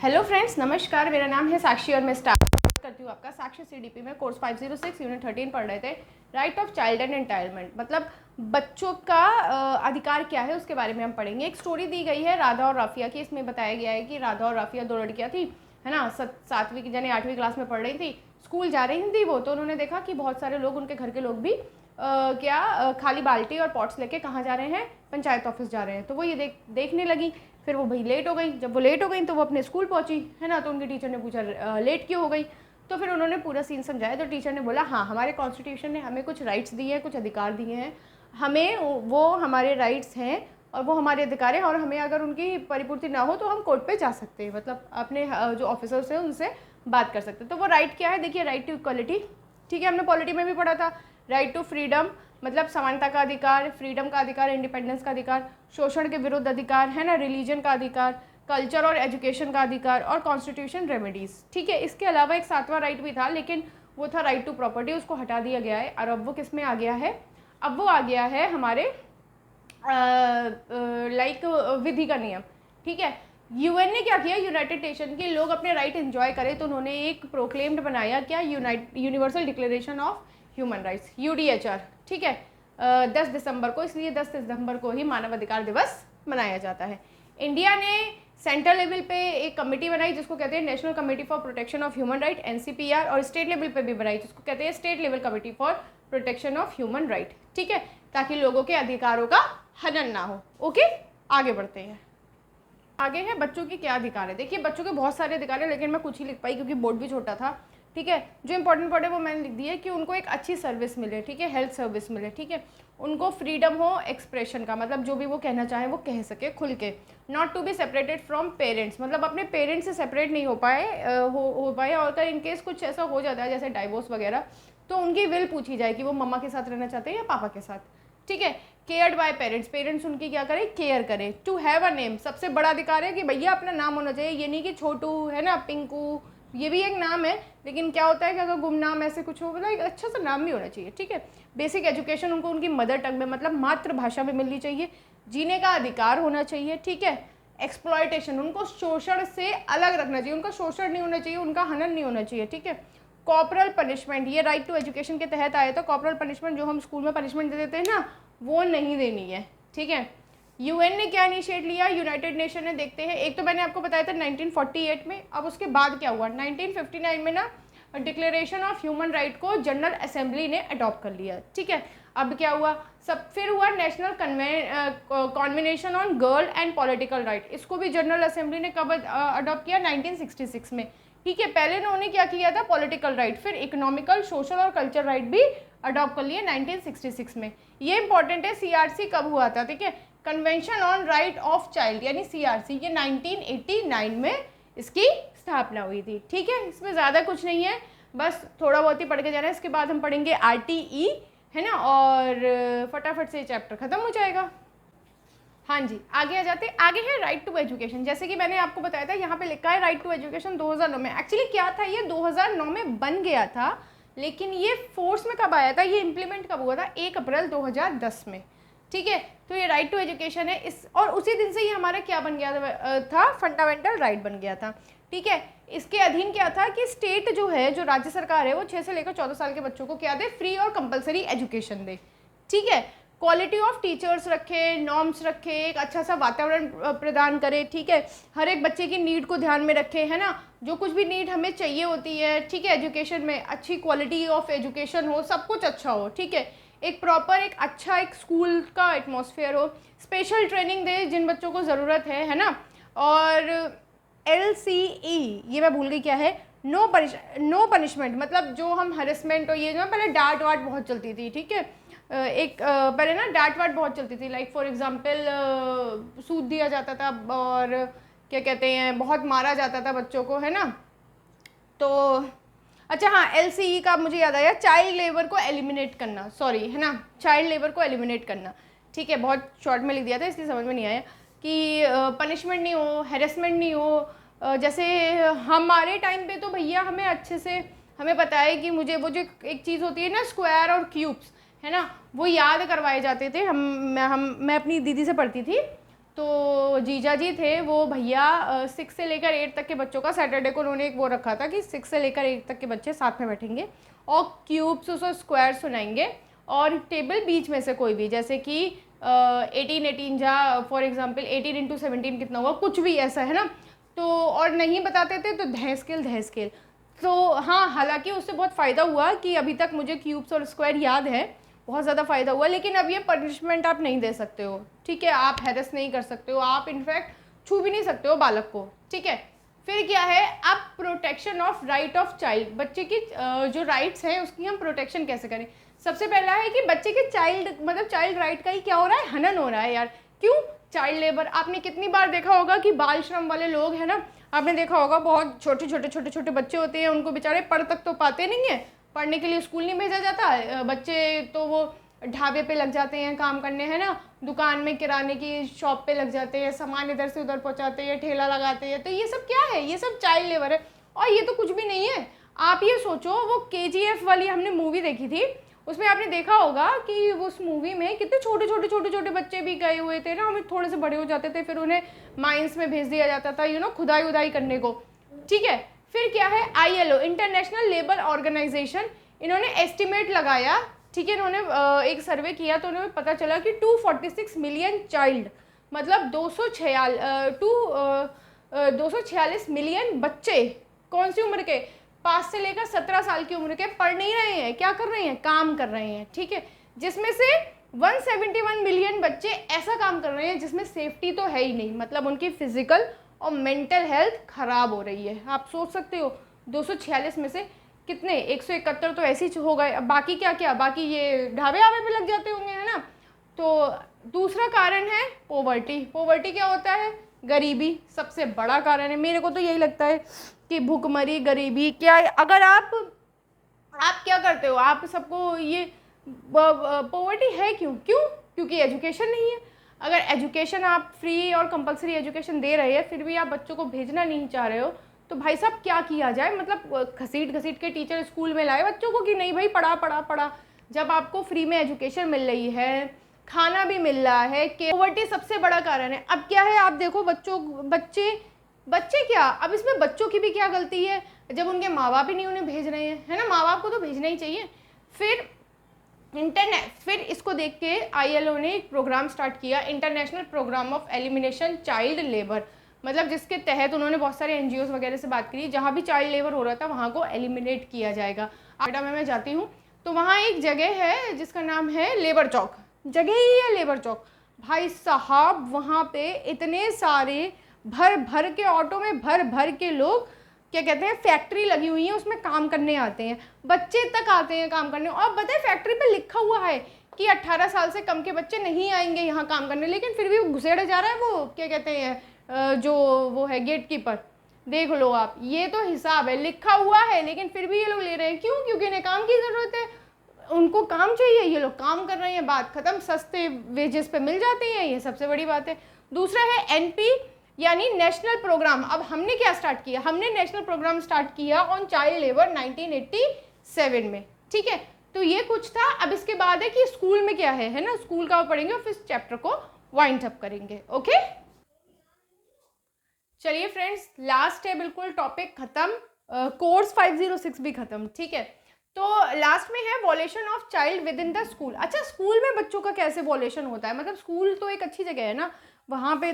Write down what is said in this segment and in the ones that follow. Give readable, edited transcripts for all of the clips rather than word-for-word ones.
Hello friends, नमस्कार। मेरा नाम है साक्षी और मैं स्टार्ट करती हूँ आपका साक्षी सीडीपी में कोर्स 506 यूनिट 13 पढ़ रहे थे। Right of child and entitlement, मतलब बच्चों का अधिकार क्या है उसके बारे में हम पढ़ेंगे। एक स्टोरी दी गई है राधा और राफिया की। इसमें बताया गया है कि राधा और राफिया दो लड़कियाँ थी, है ना। 7वीं की यानी 8वीं क्लास में पढ़ रही थी, स्कूल जा रही थी वो। तो उन्होंने देखा कि बहुत सारे लोग, उनके घर के लोग भी खाली बाल्टी और पॉट्स लेके कहाँ जा रहे हैं, पंचायत ऑफिस जा रहे हैं। तो वो ये देखने लगी। फिर वो भाई लेट हो गई। जब वो लेट हो गई तो वो अपने स्कूल पहुंची, है ना। तो उनके टीचर ने पूछा लेट क्यों हो गई। तो फिर उन्होंने पूरा सीन समझाया। तो टीचर ने बोला हाँ, हमारे कॉन्स्टिट्यूशन ने हमें कुछ राइट्स दिए हैं, कुछ अधिकार दिए हैं, हमें वो हमारे राइट्स हैं और वो हमारे अधिकार हैं, और हमें अगर उनकी परिपूर्ति ना हो तो हम कोर्ट पे जा सकते हैं, मतलब अपने जो ऑफिसर्स हैं उनसे बात कर सकते हैं। तो वो राइट क्या है, देखिए, राइट टू इक्वलिटी, ठीक है, हमने पॉलिटी में भी पढ़ा था। राइट टू फ्रीडम, मतलब समानता का अधिकार, फ्रीडम का अधिकार, इंडिपेंडेंस का अधिकार, शोषण के विरुद्ध अधिकार, है ना, रिलीजन का अधिकार, कल्चर और एजुकेशन का अधिकार, और कॉन्स्टिट्यूशन रेमेडीज़, ठीक है। इसके अलावा एक 7वां राइट भी था, लेकिन वो था राइट टू प्रॉपर्टी, उसको हटा दिया गया है। और अब वो किस में आ गया है, अब वो आ गया है हमारे लाइक विधि का नियम, ठीक है। यूएन ने क्या किया, यूनाइटेड नेशन के लोग अपने राइट एंजॉय करें तो उन्होंने एक प्रोक्लेम्ड बनाया क्या, universal declaration of human rights, UDHR, ठीक है। 10 दिसंबर को, इसलिए 10 दिसंबर को ही मानव अधिकार दिवस मनाया जाता है। इंडिया ने सेंट्रल लेवल पे एक कमेटी बनाई जिसको कहते हैं national committee for protection of human right, NCPR, और स्टेट लेवल पे भी बनाई जिसको कहते हैं state level committee for protection of human right, ठीक है, ताकि लोगों के अधिकारों का हनन ना हो। ओके, आगे बढ़ते हैं। आगे है बच्चों की क्या अधिकार है। देखिए, बच्चों के बहुत सारे अधिकार है, लेकिन मैं कुछ ही लिख पाई क्योंकि बोर्ड भी छोटा था, ठीक है। जो इंपॉर्टेंट पॉइंट है वो मैंने लिख दिया है कि उनको एक अच्छी सर्विस मिले, ठीक है, हेल्थ सर्विस मिले, ठीक है। उनको फ्रीडम हो एक्सप्रेशन का, मतलब जो भी वो कहना चाहे वो कह सके खुल के। Not to be separated from parents, मतलब अपने पेरेंट्स से सेपरेट नहीं हो पाए और अगर इनकेस कुछ ऐसा हो जाता है जैसे डाइवोर्स वगैरह, तो उनकी विल पूछी जाए कि वो मम्मा के साथ रहना चाहते हैं या पापा के साथ, ठीक है। केयर्ड बाय पेरेंट्स, पेरेंट्स उनकी क्या करें, केयर करें। टू हैव अ नेम, सबसे बड़ा अधिकार है कि भैया अपना नाम होना चाहिए। ये नहीं कि छोटू, है ना, पिंकू, ये भी एक नाम है, लेकिन क्या होता है कि अगर गुमनाम ऐसे कुछ हो, मतलब एक अच्छा सा नाम भी होना चाहिए, ठीक है। बेसिक एजुकेशन उनको उनकी मदर टंग में, मतलब मातृभाषा में मिलनी चाहिए। जीने का अधिकार होना चाहिए, ठीक है। एक्सप्लॉयटेशन, उनको शोषण से अलग रखना चाहिए, उनका शोषण नहीं होना चाहिए, उनका हनन नहीं होना चाहिए, ठीक है। कॉर्पोरल पनिशमेंट, ये राइट टू एजुकेशन के तहत आया था। कॉर्पोरल पनिशमेंट, जो हम स्कूल में पनिशमेंट दे देते हैं ना, वो नहीं देनी है, ठीक है। यूएन ने क्या इनिशिएट लिया, यूनाइटेड नेशन ने, देखते हैं। एक तो मैंने आपको बताया था 1948 में, अब उसके बाद क्या हुआ, 1959 में ना डिक्लेरेशन ऑफ ह्यूमन राइट को जनरल असेंबली ने अडॉप्ट कर लिया, ठीक है। अब क्या हुआ, फिर हुआ national convention on girl and political right, इसको भी जनरल असेंबली ने कब अडॉप्ट किया, 1966 में, ठीक है। पहले उन्होंने क्या किया था, पॉलिटिकल राइट, फिर इकोनॉमिकल, सोशल और कल्चर राइट भी अडॉप्ट कर लिए 1966 में। ये इंपॉर्टेंट है। सीआरसी कब हुआ था, ठीक है, convention on right of child, यानी सीआरसी, ये 1989 में इसकी स्थापना हुई थी, ठीक है। इसमें ज़्यादा कुछ नहीं है, बस थोड़ा बहुत ही पढ़ के जाना है। इसके बाद हम पढ़ेंगे आरटीई, है ना, और फटाफट से चैप्टर खत्म हो जाएगा। हाँ जी, आगे आ जाते हैं। आगे है राइट टू एजुकेशन। जैसे कि मैंने आपको बताया था, यहाँ पे लिखा है राइट टू एजुकेशन 2009 में। एक्चुअली क्या था, ये 2009 में बन गया था, लेकिन ये फोर्स में कब आया था, ये इम्प्लीमेंट कब हुआ था, 1 अप्रैल 2010 में, ठीक है। तो ये राइट टू एजुकेशन है इस, और उसी दिन से ये हमारा क्या बन गया था, फंडामेंटल राइट बन गया था, ठीक है। इसके अधीन क्या था कि स्टेट जो है, जो राज्य सरकार है, वो 6 से लेकर 14 साल के बच्चों को क्या दे, फ्री और कंपलसरी एजुकेशन दे, ठीक है। क्वालिटी ऑफ टीचर्स रखे, नॉर्म्स रखे, एक अच्छा सा वातावरण प्रदान करे, ठीक है। हर एक बच्चे की नीड को ध्यान में रखे, है ना, जो कुछ भी नीड हमें चाहिए होती है, ठीक है, एजुकेशन में अच्छी क्वालिटी ऑफ एजुकेशन हो, सब कुछ अच्छा हो, ठीक है। एक प्रॉपर, एक अच्छा एक स्कूल का एटमॉस्फेयर हो। स्पेशल ट्रेनिंग दे जिन बच्चों को ज़रूरत है ना। और LCE, ये मैं भूल गई क्या है, नो पनिशमेंट, मतलब जो हम हरेसमेंट और ये जो पहले डांट वाट बहुत चलती थी, ठीक है। पहले ना डांट वाट बहुत चलती थी, लाइक फॉर एग्जांपल सूद दिया जाता था, और क्या कहते हैं, बहुत मारा जाता था बच्चों को, है ना। तो अच्छा, हाँ, LCE का मुझे याद आया, चाइल्ड लेबर को एलिमिनेट करना, सॉरी, है ना, चाइल्ड लेबर को एलिमिनेट करना, ठीक है। बहुत शॉर्ट में लिख दिया था इसलिए समझ में नहीं आया कि पनिशमेंट नहीं हो, हैरेसमेंट नहीं हो। जैसे हमारे टाइम पे तो भैया हमें अच्छे से हमें पता है कि मुझे वो जो एक चीज़ होती है ना, स्क्वायर और क्यूब्स, है ना, वो याद करवाए जाते थे। मैं अपनी दीदी से पढ़ती थी, तो जीजा जी थे वो भैया 6 से लेकर 8 तक के बच्चों का सैटरडे को उन्होंने एक वो रखा था कि 6 से लेकर 8 तक के बच्चे साथ में बैठेंगे और क्यूब्स और स्क्वायर सुनाएंगे, और टेबल बीच में से कोई भी, जैसे कि 18 जा फॉर एग्जांपल 18 इंटू 17 कितना हुआ, कुछ भी ऐसा है ना। तो और नहीं बताते थे तो धैंसकेल। तो हाँ, हालांकि उससे बहुत फ़ायदा हुआ कि अभी तक मुझे क्यूब्स और स्क्वायर याद है, बहुत ज़्यादा फ़ायदा हुआ। लेकिन अब ये पनिशमेंट आप नहीं दे सकते हो, ठीक है, आप हैरेस नहीं कर सकते हो, आप इनफैक्ट छू भी नहीं सकते हो बालक को, ठीक है। फिर क्या है, अब protection of right of child, बच्चे की जो राइट्स हैं उसकी हम प्रोटेक्शन कैसे करें। सबसे पहला है कि बच्चे के चाइल्ड राइट का ही क्या हो रहा है, हनन हो रहा है यार। क्यों? Child labour. आपने कितनी बार देखा होगा कि बाल श्रम वाले लोग हैं ना, आपने देखा होगा बहुत छोटे बच्चे होते हैं, उनको बेचारे पढ़ तक तो पाते नहीं है, पढ़ने के लिए स्कूल नहीं भेजा जाता, बच्चे तो वो ढाबे पे लग जाते हैं काम करने, है ना, दुकान में किराने की शॉप पे लग जाते हैं, सामान इधर से उधर पहुंचाते हैं, ठेला लगाते हैं। तो ये सब क्या है, ये सब चाइल्ड लेबर है, और ये तो कुछ भी नहीं है। आप ये सोचो, वो KGF वाली हमने मूवी देखी थी, उसमें आपने देखा होगा कि उस मूवी में कितने छोटे बच्चे भी गए हुए थे ना, हमें थोड़े से बड़े हो जाते थे, फिर उन्हें माइंस में भेज दिया जाता था, खुदाई उदाई करने को, ठीक है। फिर क्या है, ILO इंटरनेशनल लेबर ऑर्गेनाइजेशन, इन्होंने एस्टिमेट लगाया, ठीक है, इन्होंने एक सर्वे किया तो उन्हें पता चला कि 246 मिलियन चाइल्ड, मतलब 246 मिलियन बच्चे, कौन सी उम्र के, 5 से लेकर 17 साल की उम्र के, पढ़ नहीं रहे हैं, क्या कर रहे हैं, काम कर रहे हैं, ठीक है। जिसमें से 171 मिलियन बच्चे ऐसा काम कर रहे हैं जिसमें सेफ्टी तो है ही नहीं, मतलब उनकी फिजिकल और मेंटल हेल्थ खराब हो रही है। आप सोच सकते हो 246 में से कितने, 171 तो ऐसे ही हो गए, अब बाकी क्या, बाकी ये ढाबे पे लग जाते होंगे, है ना। तो दूसरा कारण है पोवर्टी क्या होता है, गरीबी, सबसे बड़ा कारण है। मेरे को तो यही लगता है कि भूखमरी, गरीबी क्या, अगर आप क्या करते हो, आप सबको ये पोवर्टी है क्योंकि एजुकेशन नहीं है। अगर एजुकेशन आप फ्री और कंपलसरी एजुकेशन दे रहे हैं, फिर भी आप बच्चों को भेजना नहीं चाह रहे हो, तो भाई साहब क्या किया जाए, मतलब घसीट के टीचर स्कूल में लाए बच्चों को कि नहीं भाई पढ़ा। जब आपको फ्री में एजुकेशन मिल रही है, खाना भी मिल रहा है, पोवर्टी सबसे बड़ा कारण है। अब क्या है, आप देखो बच्चे क्या, अब इसमें बच्चों की भी क्या गलती है जब उनके माँ बाप ही नहीं उन्हें भेज रहे हैं, है ना, माँ बाप को तो भेजना ही चाहिए। फिर इसको देख के ILO ने एक प्रोग्राम स्टार्ट किया, international programme of elimination child labour, मतलब जिसके तहत उन्होंने बहुत सारे NGOs वगैरह से बात करी, जहाँ भी चाइल्ड लेबर हो रहा था वहाँ को एलिमिनेट किया जाएगा। बेटा मैं जाती हूँ तो वहाँ एक जगह है जिसका नाम है लेबर चौक, जगह ही है लेबर चौक। भाई साहब वहाँ पे इतने सारे भर के ऑटो में भर के लोग, क्या कहते हैं, फैक्ट्री लगी हुई है, उसमें काम करने आते हैं, बच्चे तक आते हैं काम करने। और बताए फैक्ट्री पे लिखा हुआ है कि 18 साल से कम के बच्चे नहीं आएंगे यहाँ काम करने, लेकिन फिर भी घुसेड़ा जा रहा है, वो क्या कहते हैं जो वो है गेट कीपर, देख लो आप, ये तो हिसाब है, लिखा हुआ है, लेकिन फिर भी ये लोग ले रहे हैं। क्यों? क्योंकि इन्हें काम की ज़रूरत है, उनको काम चाहिए, ये लोग काम कर रहे हैं, बात खत्म, सस्ते वेजेस पे मिल जाते हैं, ये सबसे बड़ी बात है। दूसरा है NP यानी नेशनल प्रोग्राम। अब हमने क्या स्टार्ट किया, हमने नेशनल प्रोग्राम स्टार्ट किया ऑन चाइल्ड लेबर 1987 में, ठीक है। तो ये कुछ था। अब इसके बाद है कि स्कूल में क्या है ना, स्कूल का पढ़ेंगे और फिर चैप्टर को वाइंड अप करेंगे, ओके। चलिए फ्रेंड्स, लास्ट है बिल्कुल, टॉपिक खत्म, कोर्स 506 भी खत्म, ठीक है। तो लास्ट में है violation of child with in the school. अच्छा, स्कूल में बच्चों का कैसे वॉल्यूशन होता है, मतलब स्कूल तो एक अच्छी जगह है ना, वहाँ पे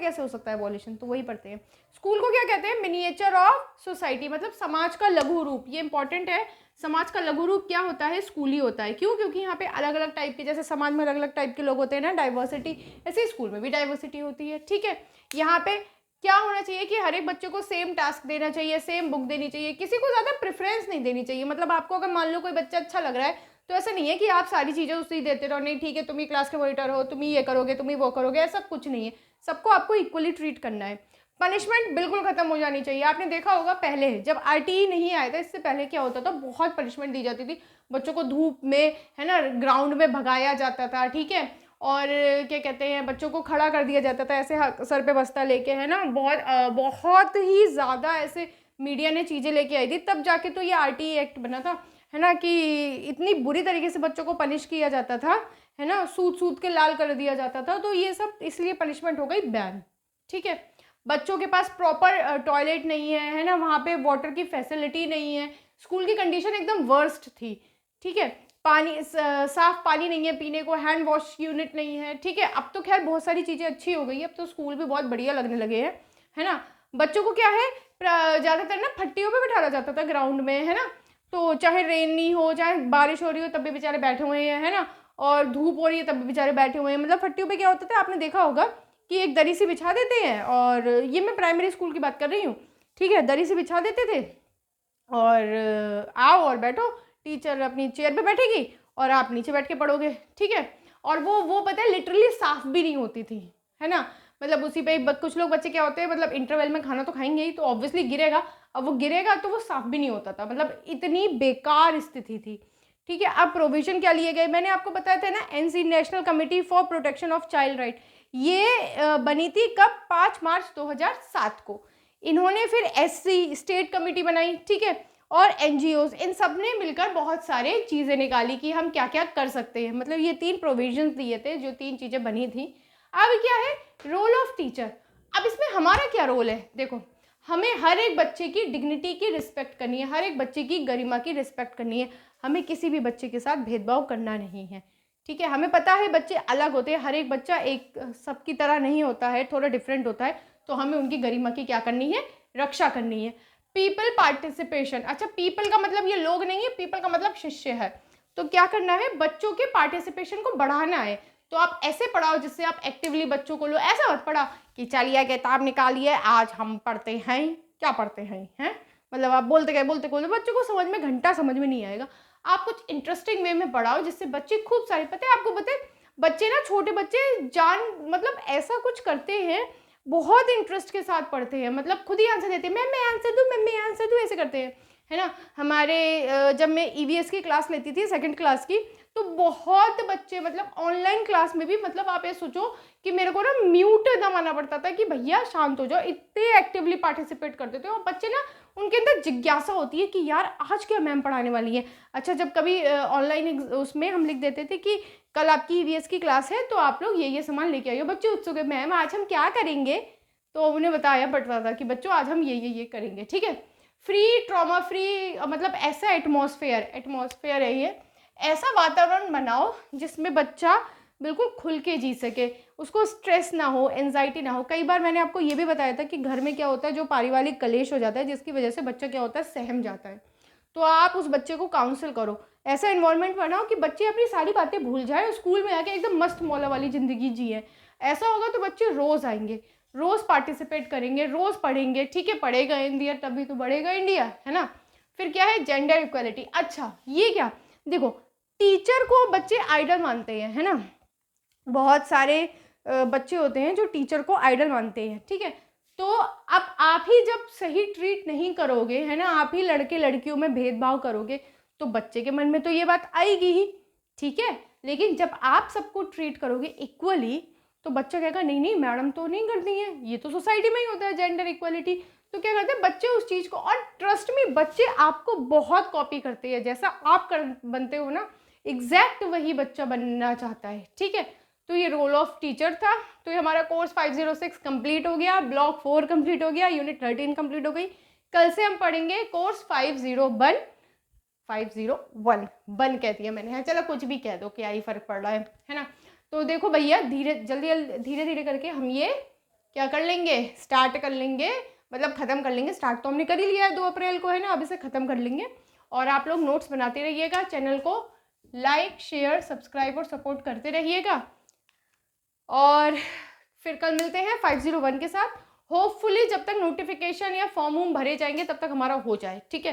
कैसे हो सकता है वॉल्यूशन, तो वही पढ़ते हैं। स्कूल को क्या कहते हैं, मिनिएचर ऑफ सोसाइटी, मतलब समाज का लघु रूप, ये इंपॉर्टेंट है। समाज का लघु रूप क्या होता है, स्कूल ही होता है। क्यों? क्योंकि यहाँ पे अलग अलग टाइप के, जैसे समाज में अलग अलग टाइप के लोग होते हैं ना, डाइवर्सिटी, ऐसे स्कूल में भी डाइवर्सिटी होती है, ठीक है। यहाँ पे क्या होना चाहिए कि हर एक बच्चे को सेम टास्क देना चाहिए, सेम बुक देनी चाहिए, किसी को ज़्यादा प्रेफरेंस नहीं देनी चाहिए। मतलब आपको अगर मान लो कोई बच्चा अच्छा लग रहा है, तो ऐसा नहीं है कि आप सारी चीज़ें उसे ही देते रहो, नहीं ठीक है तुम ही क्लास के मॉनिटर हो, तुम ही ये करोगे, तुम ही वो करोगे, ऐसा कुछ नहीं है। सबको आपको इक्वली ट्रीट करना है। पनिशमेंट बिल्कुल खत्म हो जानी चाहिए। आपने देखा होगा पहले जब RTE नहीं आया था, इससे पहले क्या होता था, बहुत पनिशमेंट दी जाती थी बच्चों को, धूप में, है ना, ग्राउंड में भगाया जाता था, ठीक है, और क्या कहते हैं, बच्चों को खड़ा कर दिया जाता था ऐसे सर पे बस्ता लेके, है ना, बहुत ही ज़्यादा ऐसे मीडिया ने चीज़ें लेके आई थी, तब जाके तो ये RTE एक्ट बना था। है ना, कि इतनी बुरी तरीके से बच्चों को पनिश किया जाता था, है ना, सूद के लाल कर दिया जाता था, तो ये सब इसलिए पनिशमेंट हो गई बैन। ठीक है, बच्चों के पास प्रॉपर टॉयलेट नहीं है ना, वहाँ पे वाटर की फैसिलिटी नहीं है, स्कूल की कंडीशन एकदम वर्स्ट थी। ठीक है, पानी साफ पानी नहीं है पीने को, हैंड वॉश यूनिट नहीं है। ठीक है, अब तो खैर बहुत सारी चीज़ें अच्छी हो गई है, अब तो स्कूल भी बहुत बढ़िया लगने लगे हैं, है ना। बच्चों को क्या है, ज़्यादातर ना फट्टियों पे बिठाया जाता था ग्राउंड में, है ना, तो चाहे रेन नहीं हो, चाहे बारिश हो रही हो, तब भी बेचारे बैठे हुए हैं, है ना, और धूप हो रही है तब भी बेचारे बैठे हुए हैं। मतलब फट्टियों पे क्या होता था, आपने देखा होगा कि एक दरी सी बिछा देते हैं, और ये मैं प्राइमरी स्कूल की बात कर रही हूँ। ठीक है, दरी से बिछा देते थे और आओ और बैठो, टीचर अपनी चेयर पे बैठेगी और आप नीचे बैठ के पढ़ोगे। ठीक है, और वो पता है लिटरली साफ भी नहीं होती थी, है ना, मतलब उसी पे कुछ लोग बच्चे क्या होते हैं, मतलब इंटरवल में खाना तो खाएंगे ही, तो ऑब्वियसली गिरेगा, अब वो गिरेगा तो वो साफ भी नहीं होता था, मतलब इतनी बेकार स्थिति थी। ठीक है, अब प्रोविजन क्या लिए गए, मैंने आपको बताया था ना, NC national committee for protection of child right, ये बनी थी कब, 5 मार्च 2007 को। इन्होंने फिर एससी स्टेट कमेटी बनाई, ठीक है, और एनजीओज, इन सब ने मिलकर बहुत सारे चीज़ें निकाली कि हम क्या क्या कर सकते हैं। मतलब ये 3 प्रोविजंस दिए थे, जो 3 चीज़ें बनी थी। अब क्या है, रोल ऑफ टीचर। अब इसमें हमारा क्या रोल है, देखो, हमें हर एक बच्चे की डिग्निटी की रिस्पेक्ट करनी है, हर एक बच्चे की गरिमा की रिस्पेक्ट करनी है, हमें किसी भी बच्चे के साथ भेदभाव करना नहीं है। ठीक है, हमें पता है बच्चे अलग होते हैं, हर एक बच्चा एक सबकी तरह नहीं होता है, थोड़ा डिफरेंट होता है, तो हमें उनकी गरिमा की क्या करनी है, रक्षा करनी है। पीपल पार्टिसिपेशन, अच्छा पीपल का मतलब ये लोग नहीं है, पीपल का मतलब शिष्य है। तो क्या करना है, बच्चों के पार्टिसिपेशन को बढ़ाना है। तो आप ऐसे पढ़ाओ जिससे आप एक्टिवली बच्चों को लो, ऐसा मत पढ़ाओ कि चलिए किताब निकालिए आज हम पढ़ते हैं, क्या पढ़ते हैं, मतलब आप बोलते गए बच्चों को समझ में घंटा समझ में नहीं आएगा। आप कुछ इंटरेस्टिंग वे में पढ़ाओ जिससे बच्चे खूब सारे, पता है आपको, पता है बच्चे ना, छोटे बच्चे जान मतलब ऐसा कुछ करते हैं, बहुत इंटरेस्ट के साथ पढ़ते हैं, मतलब खुद ही आंसर देते हैं, मैम मैं आंसर दूँ, मैम मैं आंसर दूँ, ऐसे करते हैं, है ना। हमारे जब मैं ईवीएस की क्लास लेती थी 2nd क्लास की, तो बहुत बच्चे, मतलब ऑनलाइन क्लास में भी, मतलब आप ये सोचो कि मेरे को ना म्यूट दबाना पड़ता था कि भैया शांत हो जाओ, इतने एक्टिवली पार्टिसिपेट करते थे। और बच्चे ना, उनके अंदर जिज्ञासा होती है कि यार आज क्या मैम पढ़ाने वाली है। अच्छा, जब कभी ऑनलाइन उसमें हम लिख देते थे कि कल आपकी ईवीएस की क्लास है, तो आप लोग ये सामान लेके आइए, बच्चे उत्सुक है, मैम आज हम क्या करेंगे, तो उन्हें बताया पड़ता था कि बच्चों आज हम ये करेंगे। ठीक है, फ्री ट्रॉमा फ्री, मतलब ऐसा एटमॉस्फेयर है ये, ऐसा वातावरण बनाओ जिसमें बच्चा बिल्कुल खुल के जी सके, उसको स्ट्रेस ना हो, एंजाइटी ना हो। कई बार मैंने आपको ये भी बताया था कि घर में क्या होता है, जो पारिवारिक कलेश हो जाता है, जिसकी वजह से बच्चा क्या होता है, सहम जाता है, तो आप उस बच्चे को काउंसिल करो, ऐसा इन्वायरमेंट बनाओ कि बच्चे अपनी सारी बातें भूल जाए और स्कूल में आके एकदम मस्त मौला वाली ज़िंदगी जिए। ऐसा होगा तो बच्चे रोज़ आएंगे, रोज़ पार्टिसिपेट करेंगे, रोज़ पढ़ेंगे। ठीक है, पढ़ेगा इंडिया तभी तो बढ़ेगा इंडिया, है ना। फिर क्या है, जेंडर इक्वालिटी। अच्छा, ये क्या, देखो, टीचर को बच्चे आइडल मानते हैं, है ना, बहुत सारे बच्चे होते हैं जो टीचर को आइडल मानते हैं। ठीक है, तो अब आप ही जब सही ट्रीट नहीं करोगे, है ना, आप ही लड़के लड़कियों में भेदभाव करोगे, तो बच्चे के मन में तो ये बात आएगी ही। ठीक है, लेकिन जब आप सबको ट्रीट करोगे इक्वली, तो बच्चा कहेगा नहीं नहीं मैडम तो नहीं करती हैं, ये तो सोसाइटी में ही होता है जेंडर इक्वलिटी। तो क्या करते हैं बच्चे उस चीज़ को, और ट्रस्ट में बच्चे आपको बहुत कॉपी करते हैं, जैसा आप बनते हो ना, एग्जैक्ट वही बच्चा बनना चाहता है। ठीक है, तो ये रोल ऑफ टीचर था। तो ये हमारा कोर्स 506 कंप्लीट हो गया, ब्लॉक 4 कंप्लीट हो गया, यूनिट 13 कंप्लीट हो गई। कल से हम पढ़ेंगे कोर्स 501 बन कहती है मैंने, है चलो कुछ भी कह दो, क्या ही फर्क पड़ रहा है ना। तो देखो भैया, धीरे धीरे करके हम ये क्या कर लेंगे, स्टार्ट कर लेंगे, मतलब ख़त्म कर लेंगे। स्टार्ट तो हमने कर ही लिया है 2 अप्रैल को, है ना, अब इसे ख़त्म कर लेंगे। और आप लोग नोट्स बनाते रहिएगा, चैनल को लाइक शेयर सब्सक्राइब और सपोर्ट करते रहिएगा। और फिर कल मिलते हैं 501 के साथ। होपफुली जब तक नोटिफिकेशन या फॉर्म भरे जाएंगे तब तक हमारा हो जाए। ठीक है,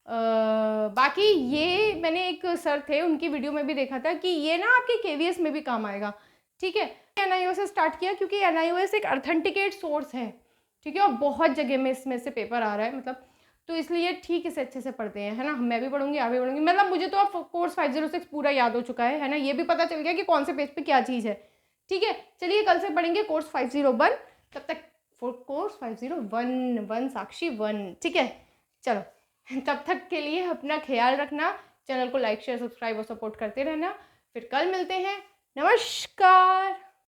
बाकी ये मैंने एक सर थे उनकी वीडियो में भी देखा था कि ये ना आपके केवीएस में भी काम आएगा। ठीक है, NIOS से स्टार्ट किया क्योंकि NIOS एक ऑथेंटिकेट सोर्स है। ठीक है, और बहुत जगह में इसमें से पेपर आ रहा है, मतलब तो इसलिए ठीक इसे अच्छे से पढ़ते हैं, है ना। मैं भी पढ़ूंगी, आप भी पढ़ूंगी, मतलब मुझे तो अब कोर्स 506 पूरा याद हो चुका है ना, ये भी पता चल गया कि कौन से पेज पे क्या चीज़ है। ठीक है, चलिए कल से पढ़ेंगे कोर्स 501, तब तक कोर्स 501 साक्षी 1। ठीक है, चलो तब तक के लिए अपना ख्याल रखना, चैनल को लाइक शेयर सब्सक्राइब और सपोर्ट करते रहना। फिर कल मिलते हैं। नमस्कार।